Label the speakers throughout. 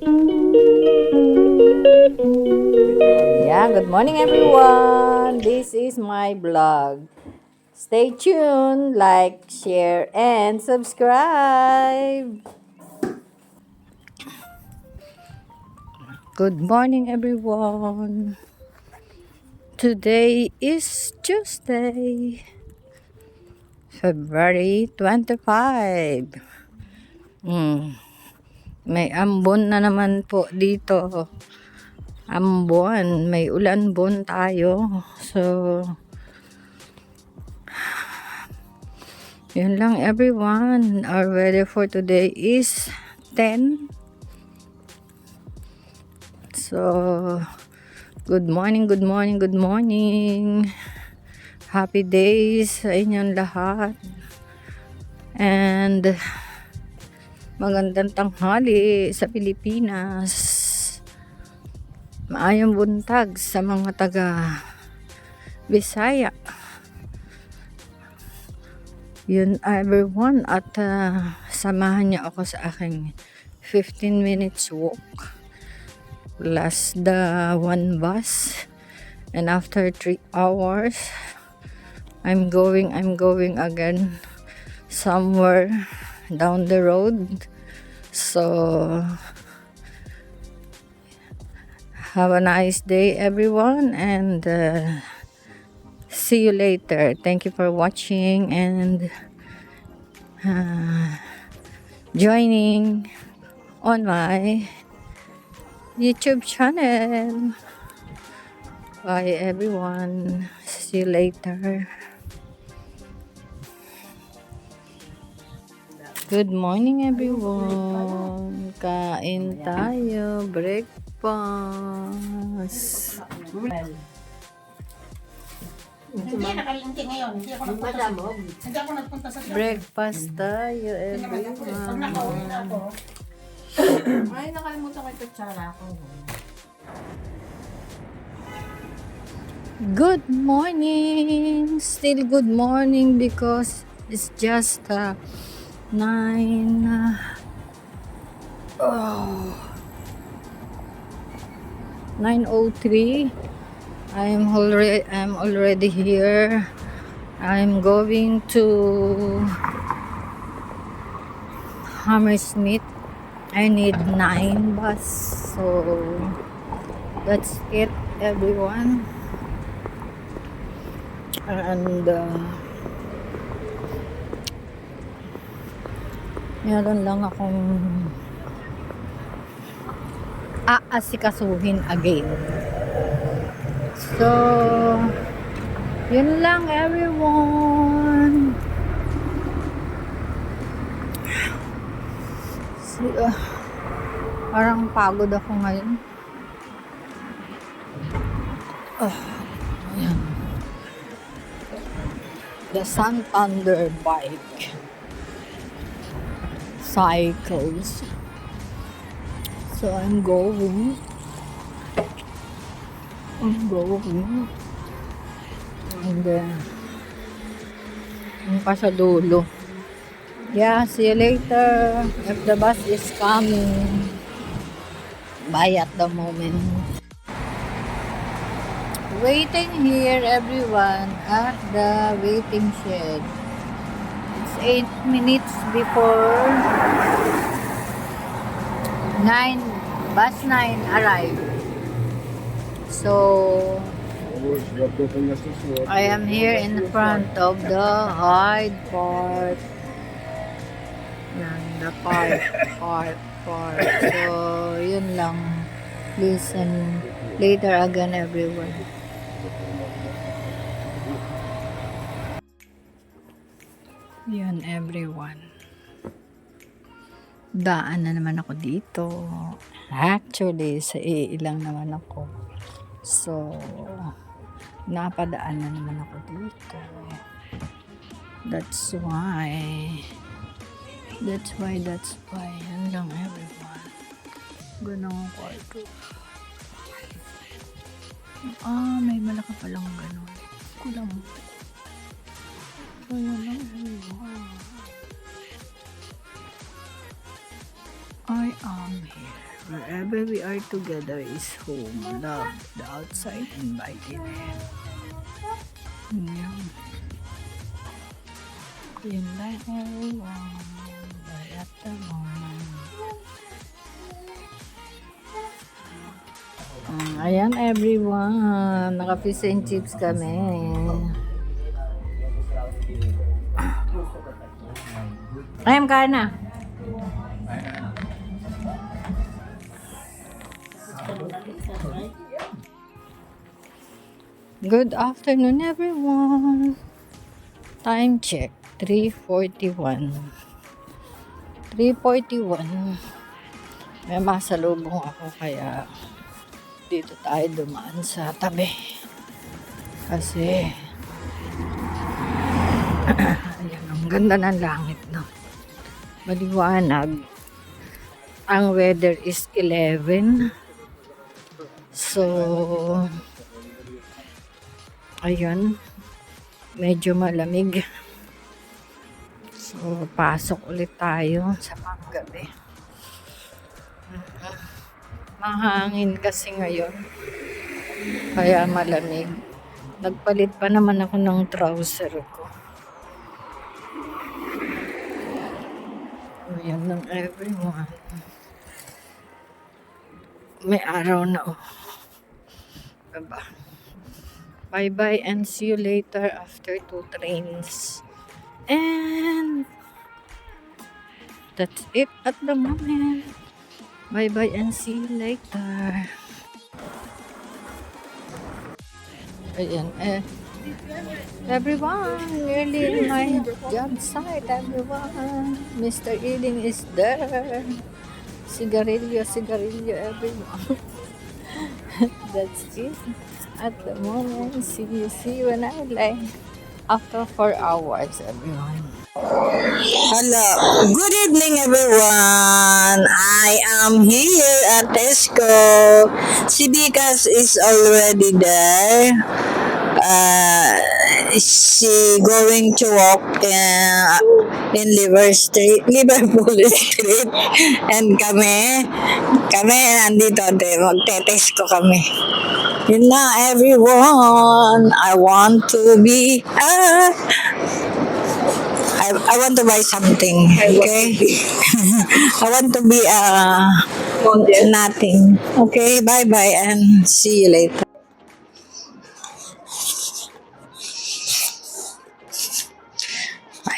Speaker 1: Yeah, good morning everyone. This is my vlog. Stay tuned, like, share, and subscribe. Good morning everyone. Today is Tuesday, February 25. May ambon na naman po dito. Ambon, may ulan-bon tayo. So, yun lang everyone. Our weather for today is 10. So, good morning, good morning, good morning. Happy days sa inyong lahat. And magandang tanghali sa Pilipinas. Maayong buntag sa mga taga Bisaya. Yun everyone, at samahan niyo ako sa aking 15 minutes walk plus the one bus, and after 3 hours I'm going again somewhere down the road. So have a nice day everyone, and see you later. Thank you for watching and joining on my YouTube channel. Bye everyone. See you later. Good morning everyone. Kain tayo. Breakfast.
Speaker 2: Hindi, nakalinti ngayon. Hindi ako nagpunta sa
Speaker 1: Breakfast tayo
Speaker 2: Pag nakauwi na ako.
Speaker 3: Ay, nakalimutan ko yung kutsara ko.
Speaker 1: Good morning. Still good morning because it's just 9:03. I'm already here. I'm going to Hammersmith. I need 9 bus. So that's it everyone. And meron lang akong aasikasuhin again. So, yun lang everyone. Parang pagod ako ngayon. Ayan. The Santander bike cycles. So I'm going and pa sa dulo. Yeah, see you later if the bus is coming. Bye at the moment. Waiting here everyone at the waiting shed. It's 8 minutes before 9, bus 9 arrived. So I am here in front of the Hyde Park. Yan, the park. So yun lang. Listen later again everyone. Yan everyone. Daan na naman ako dito. Actually, sa ilang naman ako. So, napadaan na naman ako dito. That's why. Yan lang everyone. Ganun ang kwarto. May malaki palang ganun. Kulang. So, yan lang everyone. I am here. Wherever we are together is home. Love the outside, invited in. Yun. Yun lang everyone. Right at the moment. Ayan everyone. Naka-fish and chips kami. Ayam ka na. Good afternoon everyone. Time check. 3:41. 3:41. May masalubong ako kaya dito tayo dumaan sa tabi. Kasi ayan, ang ganda ng langit, no? Maliwanag. Ang weather is 11. So, ayun. Medyo malamig. So, pasok ulit tayo sa panggabi. Mahangin kasi ngayon. Kaya malamig. Nagpalit pa naman ako ng trouser ko. Ayan lang everyone. May araw na oh. Diba? Bye-bye and see you later after 2 trains. And that's it at the moment. Bye-bye and see you later. Ayan, everyone, nearly in my job site, everyone. Mr. Ealing is there. Sigarilyo, everyone. That's it. At the moment, see you when I like. After 4 hours, everyone.
Speaker 4: Hello. Good evening, everyone. I am here at Tesco. Si Bikas is already there. She going to walk in Liverpool Street. And kami nandito, magte-Tesco kami. Yun na, everyone. I want to be I want to buy something, okay? I want to be nothing. Okay, bye-bye and see you later.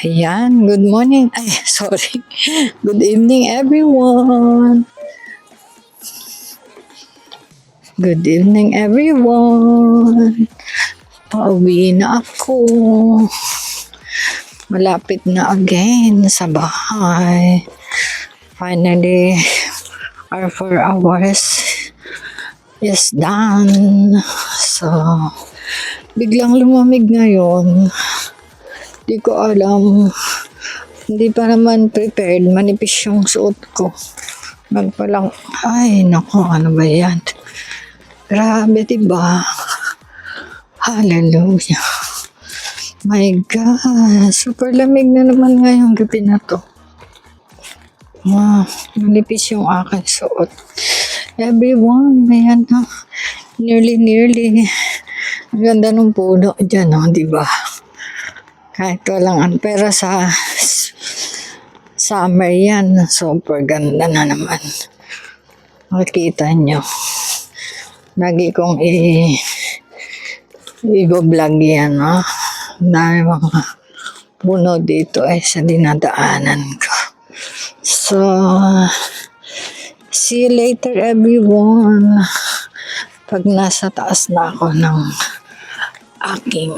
Speaker 1: Ayan, good morning. Ay, sorry. Good evening, everyone. Good evening, everyone. Pauwi na ako. Malapit na again sa bahay. Finally, our 4 hours is done. So, biglang lumamig ngayon. Di ko alam. Hindi pa naman prepared. Manipis yung suot ko. Magpalang, ay, naku, ano ba yan? Grabe, diba? Hallelujah. My God, super lamig na naman ngayong gabi na to. Manipis yung aking suot. Everyone, ayan na. Nearly. Ang ganda ng puno dyan, no? Diba? Kahit walang pero sa summer yan, super ganda na naman. Makikita nyo. Lagi kong i-vlog yan, no? Dahil mga puno dito ay sa dinadaanan ko. So, see you later everyone. Pag nasa taas na ako ng aking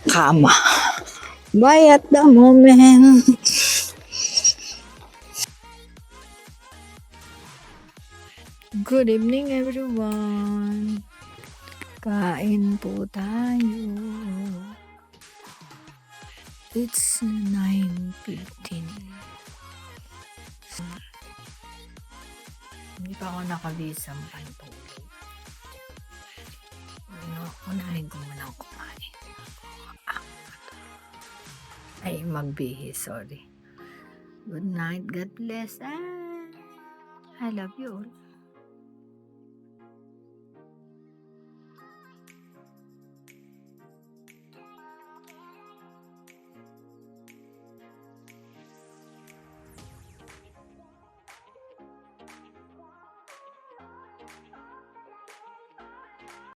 Speaker 1: kama. Bye at the moment. Good evening everyone. Kain po tayo. It's 9:15. Hindi pa ako nakabisang pantulog. Unahin ko muna ako kumain. Ay, magbihis, sorry. Good night, God bless, and I love you all.